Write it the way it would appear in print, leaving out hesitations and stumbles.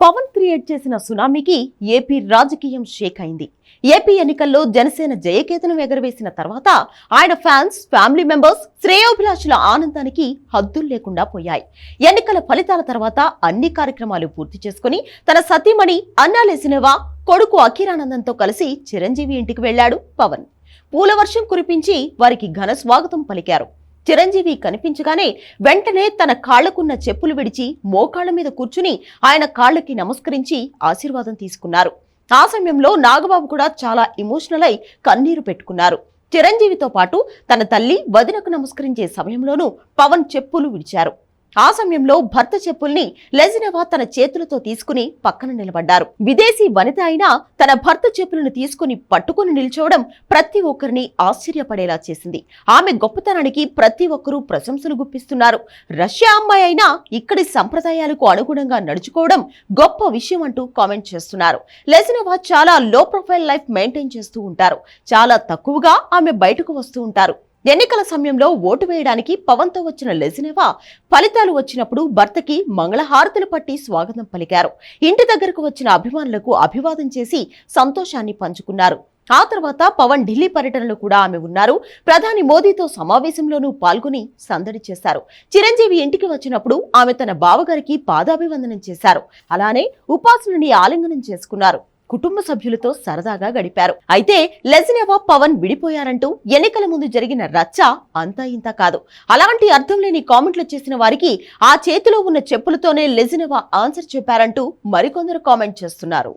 Pawan create చేసిన సునామీకి AP రాజకీయం షేక్ అయింది. ఏపీ ఎన్నికల్లో జనసేన జయకేతనం ఎగరవేసిన తర్వాత ఆయన ఫ్యాన్స్, ఫ్యామిలీ మెంబర్స్, శ్రేయోభిలాషుల ఆనందానికి హద్దులు లేకుండా పోయాయి. ఎన్నికల ఫలితాల తర్వాత అన్ని కార్యక్రమాలు పూర్తి చేసుకుని తన సతీమణి అన్నాలే సినిమా కొడుకు అఖీరానందంతో కలిసి చిరంజీవి ఇంటికి వెళ్లాడు పవన్. పూల వర్షం కురిపించి వారికి ఘన స్వాగతం పలికారు. చిరంజీవి కనిపించగానే వెంటనే తన కాళ్లకున్న చెప్పులు విడిచి మోకాళ్ల మీద కూర్చుని ఆయన కాళ్లకి నమస్కరించి ఆశీర్వాదం తీసుకున్నారు. ఆ సమయంలో నాగబాబు కూడా చాలా ఎమోషనల్ అయి కన్నీరు పెట్టుకున్నారు. చిరంజీవితో పాటు తన తల్లి, వదినకు నమస్కరించే సమయంలోనూ పవన్ చెప్పులు విడిచారు. ఆ సమయంలో భర్త చెప్పుల్ని లెజినెవా తన చేతులతో తీసుకుని పక్కన నిలబడ్డారు. విదేశీ వనిత అయినా తన భర్త చెప్పులను తీసుకుని పట్టుకుని నిల్చోవడం ప్రతి ఒక్కరిని ఆశ్చర్యపడేలా చేసింది. ఆమె గొప్పతనానికి ప్రతి ఒక్కరూ ప్రశంసలు గుప్పిస్తున్నారు. రష్యా అమ్మాయి అయినా ఇక్కడి సంప్రదాయాలకు అనుగుణంగా నడుచుకోవడం గొప్ప విషయం అంటూ కామెంట్ చేస్తున్నారు. లెజినెవా చాలా లో ప్రొఫైల్ లైఫ్ మెయింటైన్ చేస్తూ ఉంటారు. చాలా తక్కువగా ఆమె బయటకు వస్తూ ఉంటారు. ఎన్నికల సమయంలో ఓటు వేయడానికి పవన్ తో వచ్చిన లెజినెవా ఫలితాలు వచ్చినప్పుడు భర్తకి మంగళహారతులు పట్టి స్వాగతం పలికారు. ఇంటి దగ్గరకు వచ్చిన అభిమానులకు అభివాదం చేసి సంతోషాన్ని పంచుకున్నారు. ఆ తర్వాత పవన్ ఢిల్లీ పర్యటనలో కూడా ఆమె ఉన్నారు. ప్రధాని మోదీతో సమావేశంలోనూ పాల్గొని సందడి చేశారు. చిరంజీవి ఇంటికి వచ్చినప్పుడు ఆమె తన బావగారికి పాదాభివందనం చేశారు. అలానే ఉపాసనని ఆలింగనం చేసుకున్నారు. కుటుంబ సభ్యులతో సరదాగా గడిపారు. అయితే లెజినెవా, పవన్ విడిపోయారంటూ ఎన్నికల ముందు జరిగిన రచ్చ అంతా ఇంత కాదు. అలాంటి అర్థం లేని కామెంట్లు చేసిన వారికి ఆ చేతిలో ఉన్న చెప్పులతోనే లెజినెవా ఆన్సర్ చెప్పారంటూ మరికొందరు కామెంట్ చేస్తున్నారు.